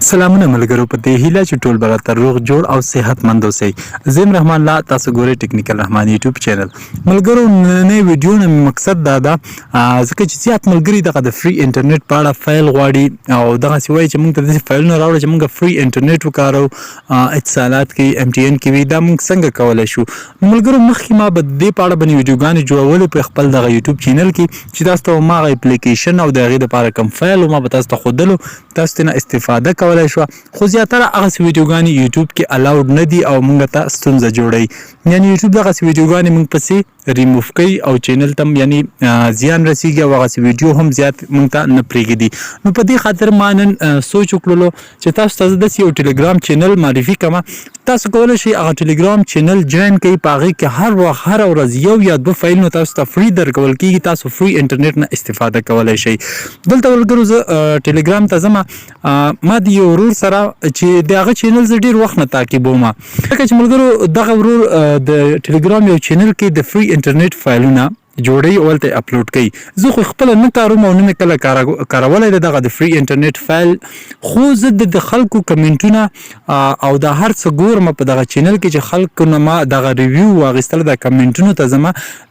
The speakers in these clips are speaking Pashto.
سلامونه ملګرو په دې هیله چې ټول به راته روغ جوړ او صحتمند اوسئ. زه رحمان الله، تاسو ګورئ ټیکنیکل رحمان یوټیوب چینل. ملګرو نننۍ ویډیو نه مقصد دا ده ځکه چې زیات ملګري دغه د فری انټرنیټ په اړه فایل غواړي او دغسې وایي چې موږ ته داسې فایلونه راوړه چې موږ فری انټرنیټ وکاروو، اتصالات کې MTN کې وي، دا موږ څنګه کولی شو. نو ملګرو مخکې ما به د دې په اړه باندې ویډیوګانې جوړولې په خپل دغه یوټیوب چینل کې چې تاسو ته هماغه اپلیکیشن او د هغې دپاره کوم فایل و ما به تاسو ته ښودلو، تاسو ترې نه استفاده کولی شوه. خو زیاتره هغسې ویډیوګانې یوټیوب کې الاوډ نه دي او موږ ته ستونزه جوړوي. یعنې یوټیوب دغسې ویډیوګانې موږ پسې ریموف کوي او چینل ته یعنې زیان رسیږي او هغسې ویډیو هم زیات موږ ته نه پرېږدي. نو په دې خاطر ما نن سوچ وکړلو چې تاسو ته زه داسې یو ټلګرام چینل معرفي کړم. تاسو کولی شئ هغه ټلګرام چینل جوین کړئ، په هغې کې هر وخت هره ورځ یو یا دوه فایلونه تاسو ته فری درکول کېږي، تاسو فری انټرنیټ نه استفاده کولی شئ. دلته ملګرو زه ټلګرام ته ځم، ما د یو ورور سره چې د هغه چینل زه ډېر وخت نه تعقیبوم، ځکه چې ملګرو دغه ورور د ټلګرام یو چینل کې د فری انټرنیټ فایلونه جوړوي او هلته یې اپلوډ کوي. زه خو خپله نه کاروم او نه مې کله کارولی دی دغه د فری انټرنیټ فایل، خو زه د خلکو کمنټونه او دا هر څه ګورم په دغه چینل کې چې خلکو نه ما دغه ریویو واخیستل، د کمنټونو ته ځم،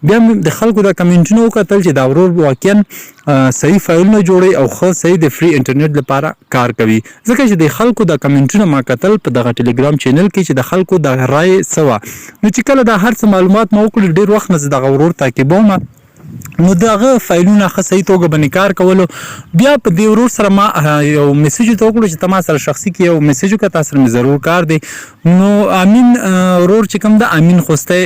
بیا مې د خلکو د کمنټونو وکتل چې دا ورور واقعا صحیح فایلونه جوړوي او ښه صحیح د فری انټرنیټ لپاره کار کوي. ځکه چې د خلکو د کمنټونه ما کتل په دغه ټلګرام چینل کې چې د خلکو د رای څه وه. نو چې کله دا هر څه معلومات ما وکړل، ډېر وخت نه زه دغه ورور تعقیبوم، نو دغه فایلونه ښه صحیح توګه باندې کار کولو. بیا په دې ورور سره ما یو میسیج ورته وکړو چې ته ما سره شخصي کې یو میسیج وکړه، تا سره مې ضرور کار دی. نو امین ورور چې کوم ده، امین خوستی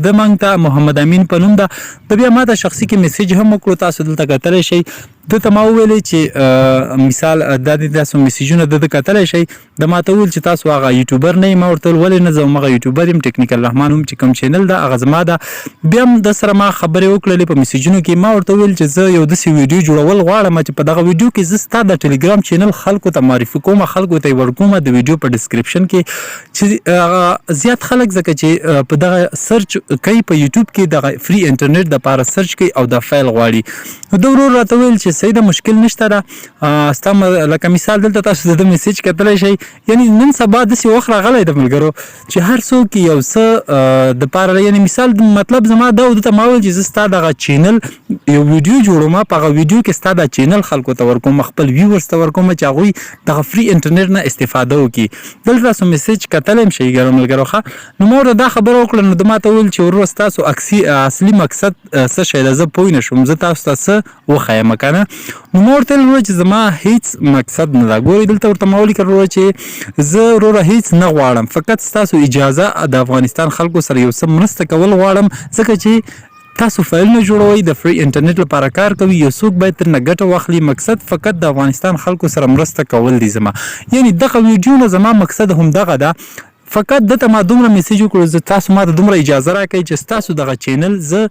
د موږ ته محمد امین په نوم ده، د بیا ما ته شخصي کې میسیج هم وکړو، تاسو دلته کتلی شئ. ده ته ما وویلې چې مثال دا د تاسو میسیجونه د کتلی شئ. د ما ته وویل چې تاسو هغه یوټیوبر نه یې. ما ورته ویل ولې نه، زه همغه یوټیوبر یم، ټیکنیکل رحمان هم چې کوم چینل ده هغه زما ده. بیا هم د سره ما خبرې وکړلې په میسیجونو کې. ما ورته ویل چې زه یو داسې ویډیو جوړول غواړم چې په دغه ویډیو کې زه ستا د ټلګرام چینل خلکو ته معرفي کوم، خلکو ته یې ورکوم د ویډیو په ډسکرپشن کې، چې زیات خلک ځکه چې په دغه سرچ کوي په یوټیوب کې دغه فری انټرنیټ دپاره سرچ کوي او دا فایل غواړي. نو د ورور راته ویل چې صحیح ده، مشکل نشته ده، ستا لکه مثال دلته تاسو د میسیج کتلی شئ. یعنې نن سبا داسې وخت راغلی ده ملګرو چې هر څوک یو څه دپاره، یعنې مثال مطلب زما دا و، ده ته ما ویل چې زه ستا دغه چینل یو ویډیو جوړوم، په هغه ویډیو کې ستا دا چینل خلکو ته ورکوم، خپل ویورز ته ورکوم چې هغوی دغه فری انټرنیټ نه استفاده وکړي. دلته تاسو میسیج کتلی هم شئ ملګرو ښه. نو ما ورته دا خبره وکړه، نو د ما ته ویل چې وروره ستاسو اصلي مقصد څه شی ده، زه پوه نه شوم، زه تاسو ته څه وښیم که نه. نو ما ورته ویل چې زما هیڅ مقصد نه ده. ګورئ دلته ورته ما ولیکل وروره چې زه وروره هیڅ نه غواړم، فقط ستاسو اجازه د افغانستان خلکو سره یو څه مرسته کول غواړم، ځکه چې تاسو فایلونه جوړوئ، د فری انټرنیټ لپاره کار کوي، یو څوک باید ترنه ګټه واخلي. مقصد فقط د افغانستان خلکو سره مرسته کول دي زما. یعنې دغه ویډیو نه زما مقصد همدغه ده. فقط دته ما دومره میسیج وکړو، تاسو ما ته دومره اجازه راکړئ چې ستاسو دغه چینل زه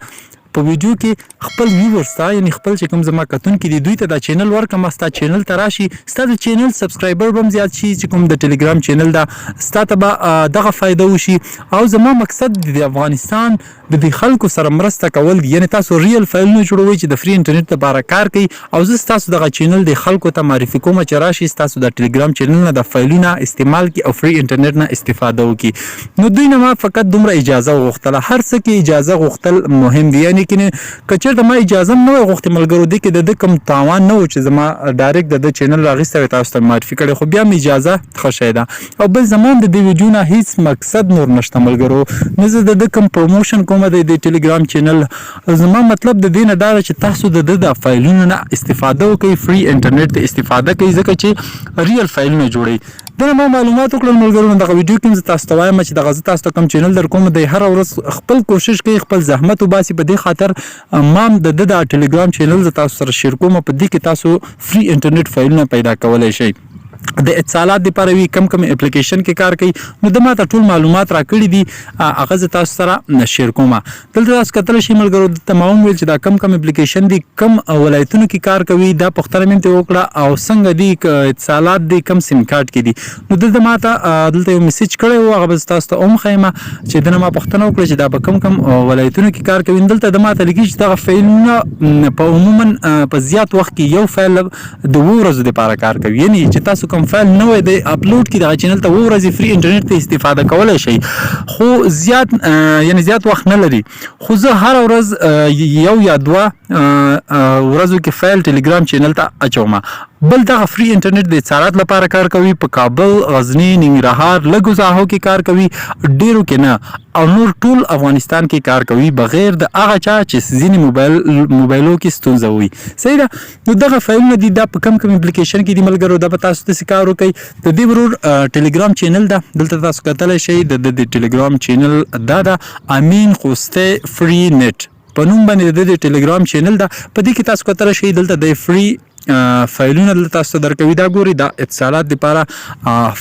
په ویډیو کې خپل ویورز ته، یعنې خپل چې کوم زما کتونکي دي دوی ته دا چینل ورکړم، ستا چینل ته راشي، ستا د چینل سبسکرایبر به هم زیات شي، چې کوم د ټلګرام چینل ده ستا ته به دغه فایده وشي. او زما مقصد د افغانستان د دې خلکو سره مرسته کول دي. یعنې تاسو ریل فایلونه جوړوئ چې د فری انټرنیټ لپاره کار کوي، او زه ستاسو دغه چینل د خلکو ته معرفي کوم چې راشي ستاسو د ټلګرام چینل نه د فایلونه استعمال کړي او فری انټرنیټ نه استفاده وکړي. نو دوی نه ما فقط دومره اجازه وغوښتله. هر څه کې اجازه غوښتل مهم دي، یعنې که چېرته ما اجازه هم نه وای غوښتې ملګرو، دې کې د ده کوم تاوان نه و چې زما ډایرکټ د ده چینل راغیستی وی تاسو ته معرفي کړی، خو بیا مې اجازه ښه شی ده. او بل زما د دې ویډیو نه هیڅ مقصد نور نشته ملګرو، نه زه د ده کوم پروموشن کوم د دې ټلګرام چینل. زما مطلب د دې نه دا ده چې تاسو د ده د فایلونو نه استفاده وکړئ، فری انټرنیټ ته استفاده کوئ، ځکه چې ریل فایلونه جوړوي. دغه ما معلومات وکړل ملګرو. دغه ویډیو کې زه تاسو ته وایم چې دغه زه تاسو ته کوم چینل در کوم، دی هره ورځ خپل کوشش کوي، خپل زحمت وباسي. په دې خاطر ما هم د ده د ټلګرام چینل زه تاسو سره شیر کوم، په دې کې تاسو فری انټرنیټ فایلونه پیدا کولی شئ. د اتصالات لپاره وي، کم اپلیکیشن کې کار کوي. نو د ما ته ټول معلومات راکړي دي، هغه زه تاسو سره شیر کوم. دلته تاسو کتلی شئ ملګرو، دلته ما هم ویل چې دا کم اپلیکیشن دي، کم ولایتونو کې کار کوي، دا پوښتنه مې ترې وکړه، او څنګه دي اتصالات دي، کم سیم کارت کې دي. نو دلته ما ته دلته یو میسیج کړی و، هغه به تاسو ته هم ښیم چې دنه ما پوښتنه وکړه چې دا په کم ولایتونو کې کار کوي. دلته د ما ته لیکي چې دغه فایلونه په عموما په زیات وخت کې یو فایل د 2 ورځو دپاره کار کوي. یعنې چې تاسو کوم کوم فایل نوې دی اپلوډ کی دغه چینل ته ورځي فری انټرنیټ ته استفاده کولای شي خو زیات وخت نه لري خو زه هر ورځ یو یا دوه ورځو کې فایل ټلګرام چینل ته اچوم بل دغه فری انټرنیټ د اتصالات لپاره کار کوي په کابل غزنی ننګرهار لږو ساحو کې کار کوي ډیرو کې نه او نور ټول افغانستان کې کار کوي بغیر د هغه چا چې ځینې موبایلو کې ستونزه وي صحیح ده نو دغه فایلونه دي دا په کم اپلیکیشن کې دي ملګرو دا به تاسو ته کار وکړي د دې ورور ټلګرام چینل ده دلته تاسو کتلی شئ د ټلګرام چینل دا ده امین خوستی فری نیټ په نوم باندې د ټلګرام چینل ده په دې کې تاسو کتلی شئ دلته د فری فایلونه دلته تاسو درکوي دا ګوري دا اتصالات لپاره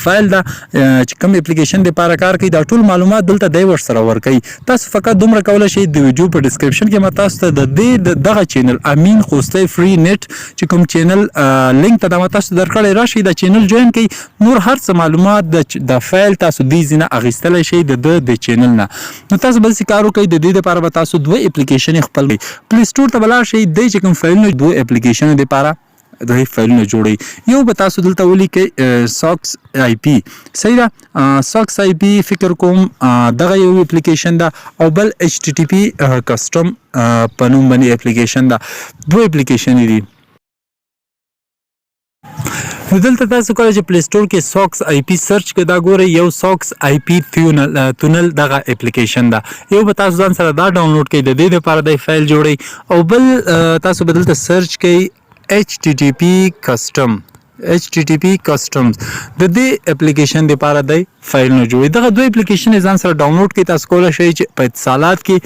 فایل دا چې کوم اپلیکیشن لپاره کار کوي دا ټول معلومات دلته دی ورسره ورکوي تاسو فقط دومره کولی شئ د ویډیو په ډسکرپشن کې ما تاسو ته د دې دغه چینل امین خوستی فری نیټ چې کوم چینل لینک ته دا ما تاسو درکړی راشئ دا چینل جوین کړئ نور هر څه معلومات د فایل تاسو دې ځینه اخیستلی شئ د چینل نه نو تاسو بل څه کار وکړئ د دې لپاره به تاسو دوه اپلیکیشن خپل پلی سټور ته به لاړ شئ دی چې کوم فایلونه دوه اپلیکیشن لپاره د فایلونه جوړي یو به تاسو دلته ولیکئ ساکس آی پی صحیح ده ساکس آی پی فکر کوم دغه یو اپلیکیشن ده او بل ایچ ټي ټي پی کسټم په نوم باندې اپلیکیشن ده دوه اپلیکیشن دي دلته تاسو کله چې پلی سټور کې ساکس آی پی سرچ کړئ دا ګورئ یو ساکس آی پی تونل دغه اپلیکیشن ده یو به تاسو ځان سره دا ډاونلوډ کړئ د دې لپاره د فایل جوړئ او بل تاسو به دلته سرچ کړئ HTTP کسټمز د دې اپلیکیشن لپاره د فایل نه جوړي دغه دوه اپلیکیشن ځان سره ډاونلوډ کړئ تاسو کولای شئ چې په اتصالات کې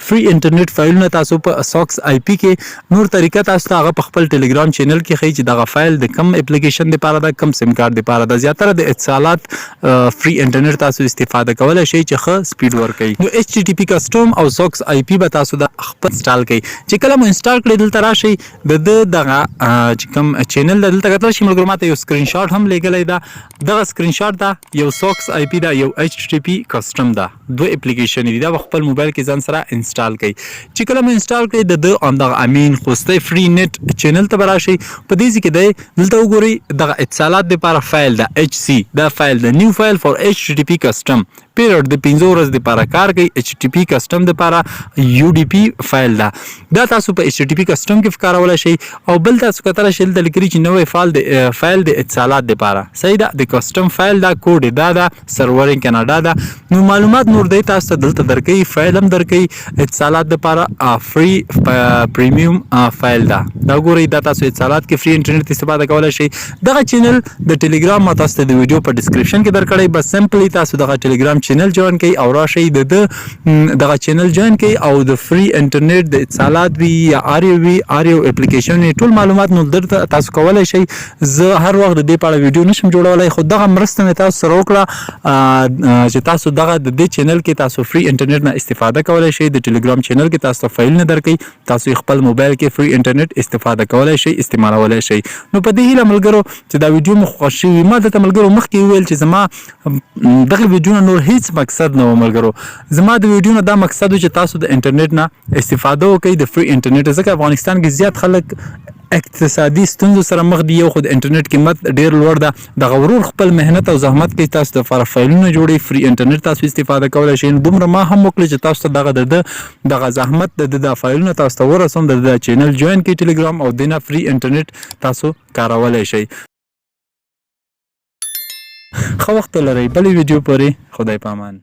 فری انټرنیټ فایلونه تاسو په ساکس آی پی کې نور طریقه تاسو ته هغه په خپل ټلګرام چینل کې ښیي چې دغه فایل د کم اپلیکیشن لپاره د کم سیم کارت لپاره د زیاتره د اتصالات فری انټرنیټ تاسو استفاده کولای شئ چې ښه سپیډ ورکړي نو HTTP کسټم او ساکس آی پی به تاسو د خپل انسټال کړئ چې کله مو انسټال کړئ دلته راشئ د دغه چې کوم چینل دلته کتلی شئ ملګرو ماته یو سکرین شاټ هم لیږلی ده دغه سکرین شاټ ده یو ساکس آی پی ده یو HTTP کسټم ده دوه اپلیکیشن دي دا په خپل موبایل کې ځان سره انسټال کړئ چې کله مو انسټال کړئ د دغه امین خوستی فری نیټ چینل ته به راشئ په دې ځای کې دی دلته وګورئ دغه اتصالات دپاره فایل ده HC دا فایل ده نیو فایل فور HTTP کسټم پیریډ د 15 ورځې لپاره کار کوي HTTP کسټم لپاره UDP فایل ده دا تاسو په HTTP کسټم کې کارولای شئ او بل تاسو کتلی شئ دلته لیکلي چې نوی فایل د اتصالات لپاره صحیح ده د کسټم فایل دا کوډ دا ده سرور کاناډا ده نو معلومات نور دی تاسو ته دلته درکوي فایل هم درکوي اتصالات لپاره فری پریمیوم فایل ده دا ګورئ دا تاسو اتصالات کې فری انټرنیټ استفاده کولای شئ دغه چینل د ټلګرام ما تاسو ته د ویډیو په ډسکرپشن کې درکړی بس سمپلی تاسو دغه ټلګرام چینل جوین کړئ او راشئ دغه چینل جوین کړئ او د فری انټرنیټ د اتصالات وي یا آریو اپلیکیشن ټول معلومات نو درته تاسو کولای شئ زه هر وخت د دې په اړه ویډیو نشم جوړولی خو دغه مرسته مې تاسو سره وکړه چې تاسو دغه د دې چینل کې تاسو فری انټرنیټ نه استفاده کولای شئ د ټلګرام چینل کې تاسو فایلونه درکوي تاسو خپل موبایل کې فری انټرنیټ استفاده کولای شئ استعمالولی شئ نو په دې هیله ملګرو چې دا ویډیو مو خوښ شوي ما درته ملګرو مخکې وویل چې زما دغه ویډیو نه نور هیڅ مقصد نه و ملګرو زما د ویډیو نه دا مقصد و چې تاسو د انټرنیټ نه استفاده وکړئ د فری انټرنیټ ځکه افغانستان کې زیات خلک اقتصادي ستونزو سره مخ دي یو خو د انټرنیټ قیمت ډیر لوړ ده دغه ورور خپل مهنت او زحمت کوي تاسو د فایلونه جوړي فری انټرنیټ تاسو استفاده کولای شئ دومره ما هم وکړي چې تاسو ته دغه زحمت د فایلونه تاسو ته ورسوم د چینل جوین کړئ ټلګرام او دینه فری انټرنیټ تاسو کارولای شئ ښه وخت ولرئ بلې ویډیو پورې خدای پامان